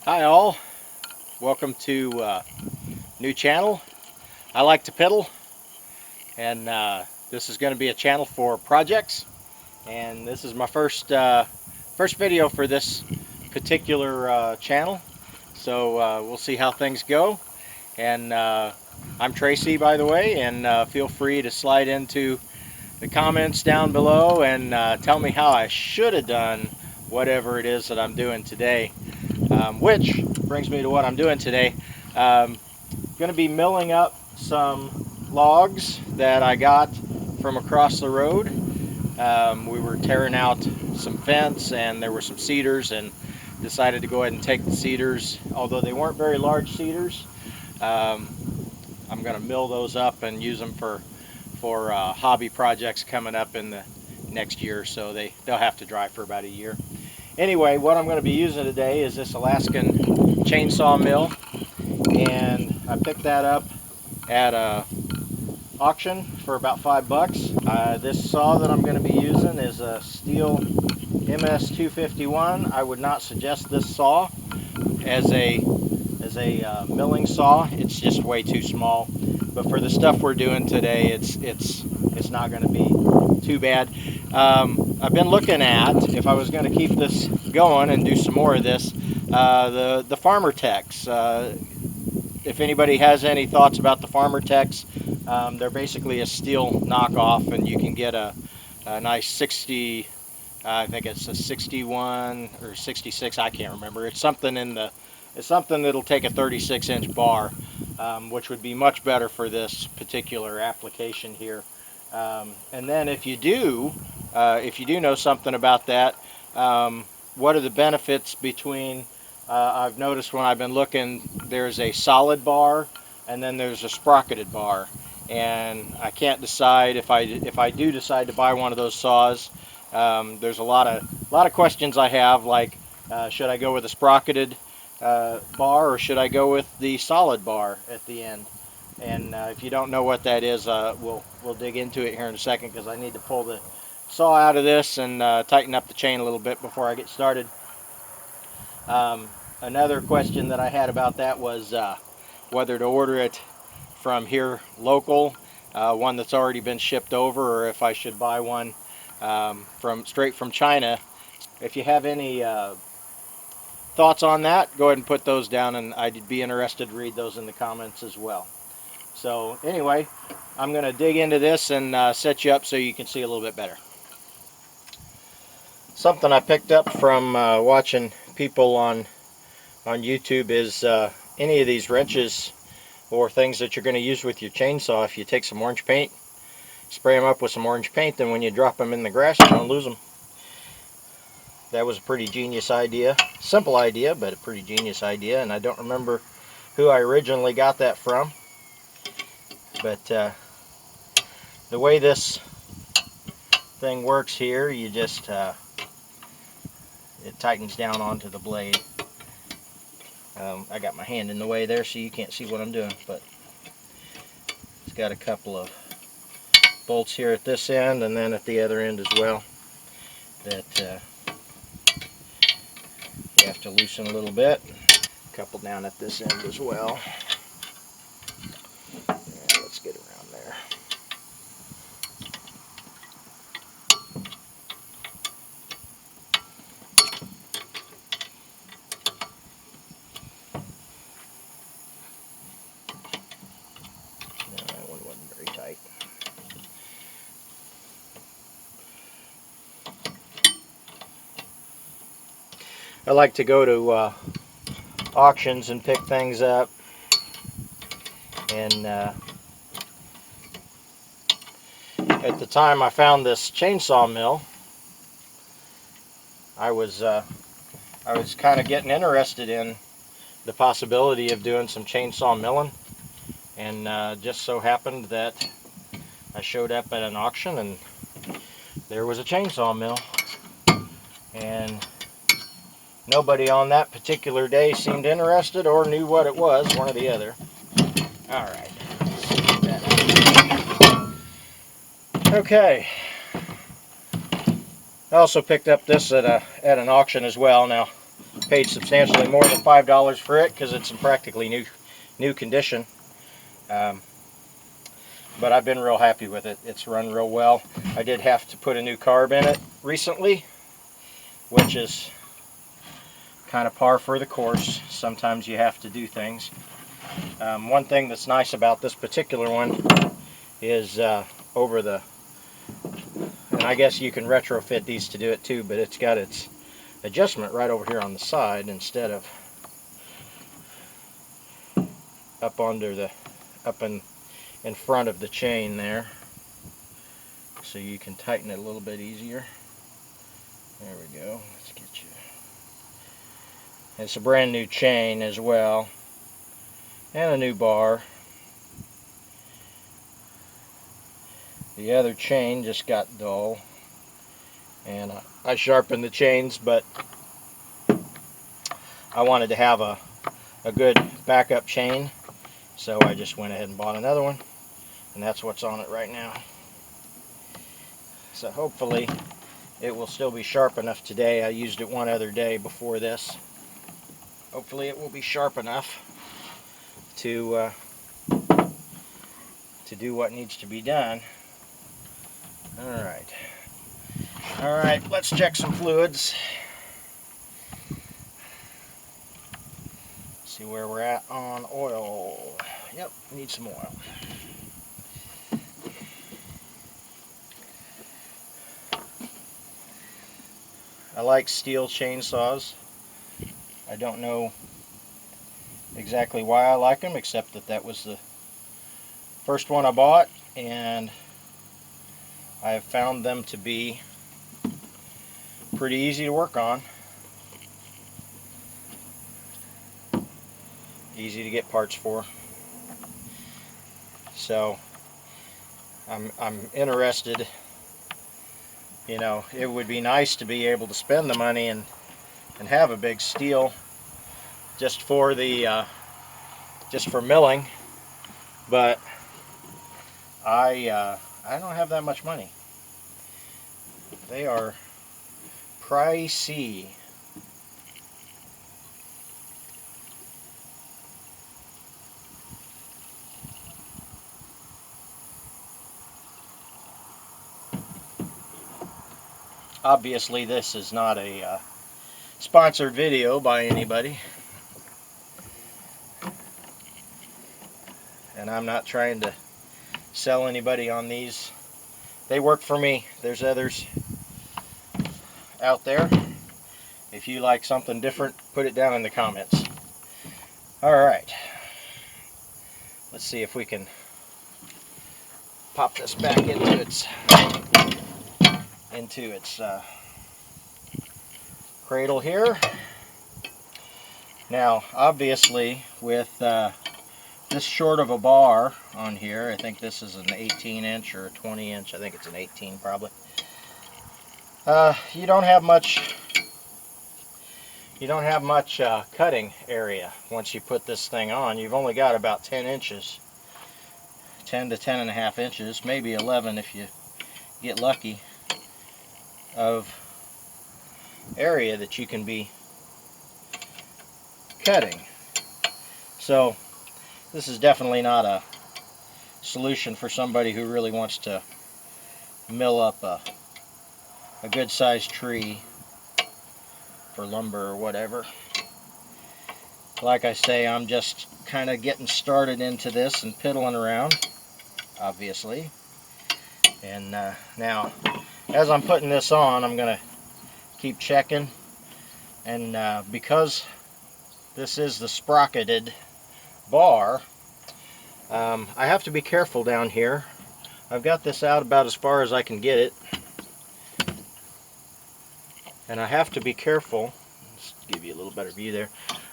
Hi all, welcome to new channel. I like to piddle, and this is going to be a channel for projects, and this is my first video for this particular channel, so we'll see how things go. And I'm Tracy, by the way, and feel free to slide into the comments down below and tell me how I should have done whatever it is that I'm doing today. Which brings me to what I'm doing today. Going to be milling up some logs that I got from across the road. We were tearing out some fence and there were some cedars, and decided to go ahead and take the cedars, although they weren't very large cedars. Um, I'm going to mill those up and use them for hobby projects coming up in the next year, so they'll have to dry for about a year. Anyway, what I'm going to be using today is this Alaskan chainsaw mill, and I picked that up at a auction for about $5. This saw that I'm going to be using is a Steel MS251. I would not suggest this saw as a milling saw. It's just way too small. But for the stuff we're doing today, it's not going to be too bad. I've been looking at, if I was going to keep this going and do some more of this, the Farmer Techs. If anybody has any thoughts about the Farmer Techs, they're basically a Steel knockoff, and you can get a nice 60, I think it's a 61 or 66, I can't remember. It's something that'll take a 36-inch bar, which would be much better for this particular application here. And then if you do know something about that, what are the benefits between, I've noticed when I've been looking, there's a solid bar and then there's a sprocketed bar, and I can't decide if I do decide to buy one of those saws. There's a lot of questions I have, like should I go with a sprocketed bar or should I go with the solid bar at the end? And if you don't know what that is, we'll dig into it here in a second, because I need to pull the saw out of this and tighten up the chain a little bit before I get started. Another question that I had about that was whether to order it from here local, one that's already been shipped over, or if I should buy one straight from China. If you have any thoughts on that, go ahead and put those down, and I'd be interested to read those in the comments as well. So anyway, I'm going to dig into this and set you up so you can see a little bit better. Something I picked up from watching people on YouTube is any of these wrenches or things that you're going to use with your chainsaw, if you take some orange paint, spray them up with some orange paint, then when you drop them in the grass, you don't lose them. That was a pretty genius idea. Simple idea, but a pretty genius idea, and I don't remember who I originally got that from. But the way this thing works here, you just it tightens down onto the blade. I got my hand in the way there so you can't see what I'm doing, but it's got a couple of bolts here at this end and then at the other end as well that you have to loosen a little bit. A couple down at this end as well. Yeah, let's get around there. No, that one wasn't very tight. I like to go to auctions and pick things up, and at the time I found this chainsaw mill, I was kind of getting interested in the possibility of doing some chainsaw milling, and just so happened that I showed up at an auction and there was a chainsaw mill, and nobody on that particular day seemed interested or knew what it was, one or the other. Alright, okay. I also picked up this at an auction as well. Now, paid substantially more than $5 for it because it's in practically new condition. But I've been real happy with it. It's run real well. I did have to put a new carb in it recently, which is kind of par for the course. Sometimes you have to do things. One thing that's nice about this particular one is and I guess you can retrofit these to do it too, but it's got its adjustment right over here on the side instead of up in front of the chain there, so you can tighten it a little bit easier. There we go. Let's get you. It's a brand new chain as well, and a new bar. The other chain just got dull, and I sharpened the chains, but I wanted to have a good backup chain, so I just went ahead and bought another one, and that's what's on it right now. So hopefully it will still be sharp enough today. I used it one other day before this. Hopefully it will be sharp enough to do what needs to be done. Alright, let's check some fluids. See where we're at on oil. Yep, need some oil. I like steel chainsaws. I don't know exactly why I like them, except that was the first one I bought, and I have found them to be pretty easy to work on. Easy to get parts for. So I'm interested. You know, it would be nice to be able to spend the money and have a big steel just for the just for milling, but I don't have that much money. They are pricey. Obviously, this is not a sponsored video by anybody, and I'm not trying to sell anybody on these. They work for me. There's others out there. If you like something different, put it down in the comments. Alright, let's see if we can pop this back into its cradle here. Now, obviously, with this short of a bar on here, I think this is an 18-inch or a 20-inch. I think it's an 18 probably. You don't have much. You don't have much cutting area once you put this thing on. You've only got about 10 inches, 10 to 10.5 inches, maybe 11 if you get lucky, of area that you can be cutting. So this is definitely not a solution for somebody who really wants to mill up a good sized tree for lumber or whatever. Like I say, I'm just kind of getting started into this and piddling around, obviously. And now, as I'm putting this on, I'm going to keep checking. And because this is the sprocketed bar, I have to be careful down here. I've got this out about as far as I can get it. And I have to be careful. Let's give you a little better view there.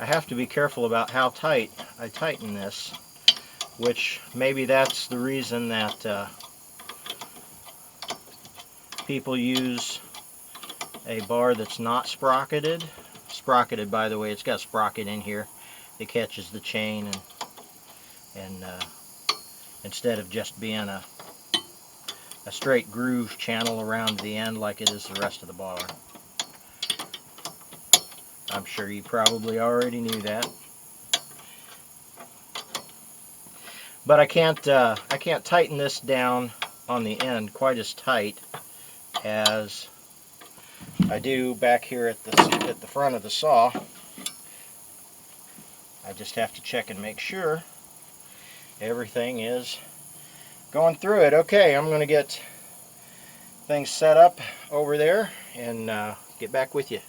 I have to be careful about how tight I tighten this, which maybe that's the reason that people use a bar that's not sprocketed. Sprocketed, by the way, it's got a sprocket in here that catches the chain, and instead of just being a straight groove channel around the end like it is the rest of the bar. I'm sure you probably already knew that. But I can't tighten this down on the end quite as tight as I do back here at the front of the saw. I just have to check and make sure everything is going through it. Okay, I'm going to get things set up over there and get back with you.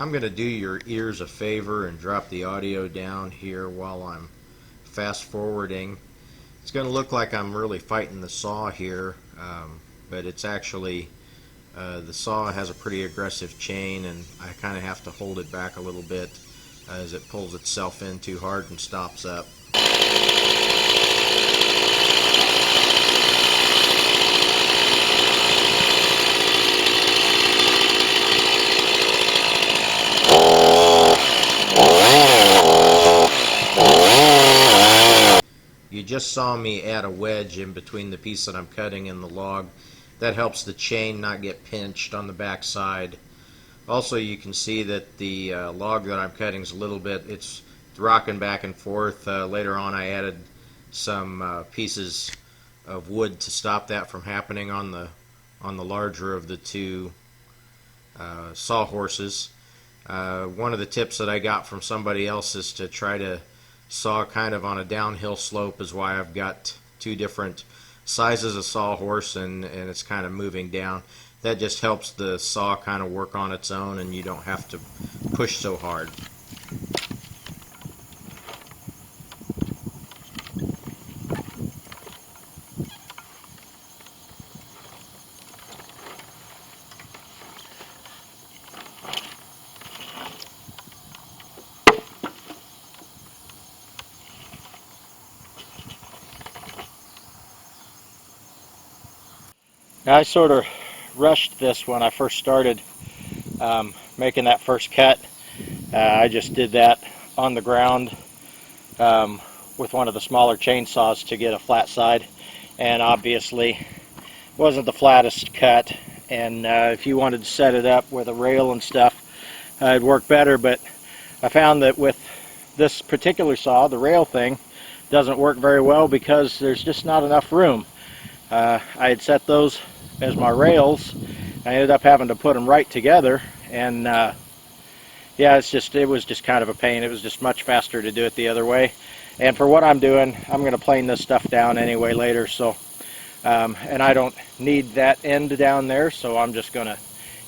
I'm going to do your ears a favor and drop the audio down here while I'm fast forwarding. It's going to look like I'm really fighting the saw here, but it's actually the saw has a pretty aggressive chain, and I kind of have to hold it back a little bit as it pulls itself in too hard and stops up. You just saw me add a wedge in between the piece that I'm cutting and the log. That helps the chain not get pinched on the back side. Also, you can see that the log that I'm cutting is a little bit, it's rocking back and forth. Later on I added some pieces of wood to stop that from happening on the larger of the two sawhorses. One of the tips that I got from somebody else is to try to saw kind of on a downhill slope, is why I've got two different sizes of sawhorse, and it's kind of moving down. That just helps the saw kind of work on its own, and you don't have to push so hard. I sort of rushed this when I first started making that first cut. I just did that on the ground with one of the smaller chainsaws to get a flat side, and obviously wasn't the flattest cut, and if you wanted to set it up with a rail and stuff, it'd work better. But I found that with this particular saw, the rail thing doesn't work very well because there's just not enough room. I had set those as my rails. I ended up having to put them right together, and yeah, it was just kind of a pain. It was just much faster to do it the other way. And for what I'm doing, I'm going to plane this stuff down anyway later, so and I don't need that end down there, so I'm just going to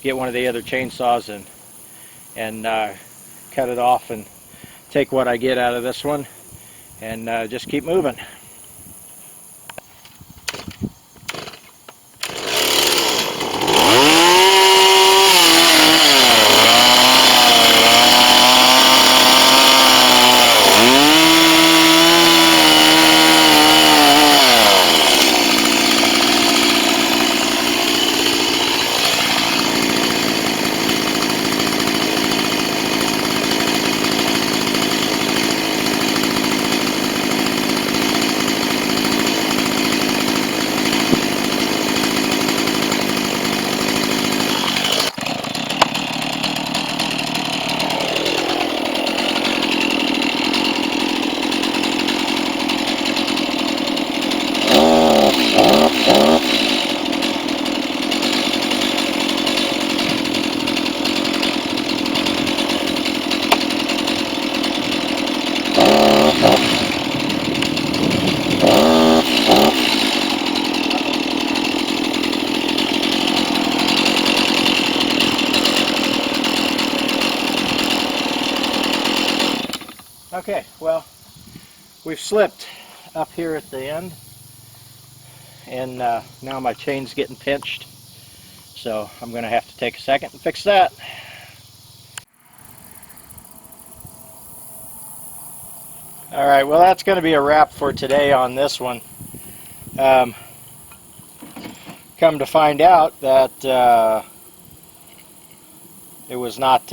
get one of the other chainsaws and cut it off and take what I get out of this one and just keep moving. Okay, well, we've slipped up here at the end, and now my chain's getting pinched, so I'm going to have to take a second and fix that. All right, well, that's going to be a wrap for today on this one. Come to find out that it was not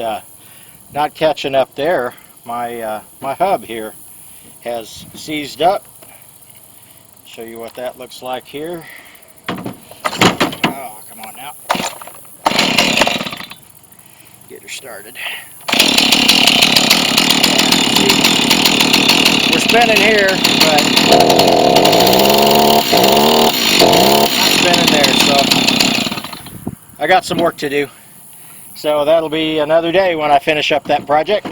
catching up there. My hub here has seized up. Show you what that looks like here. Oh, come on now. Get her started. We're spinning here, but not spinning there, so I got some work to do. So that'll be another day when I finish up that project.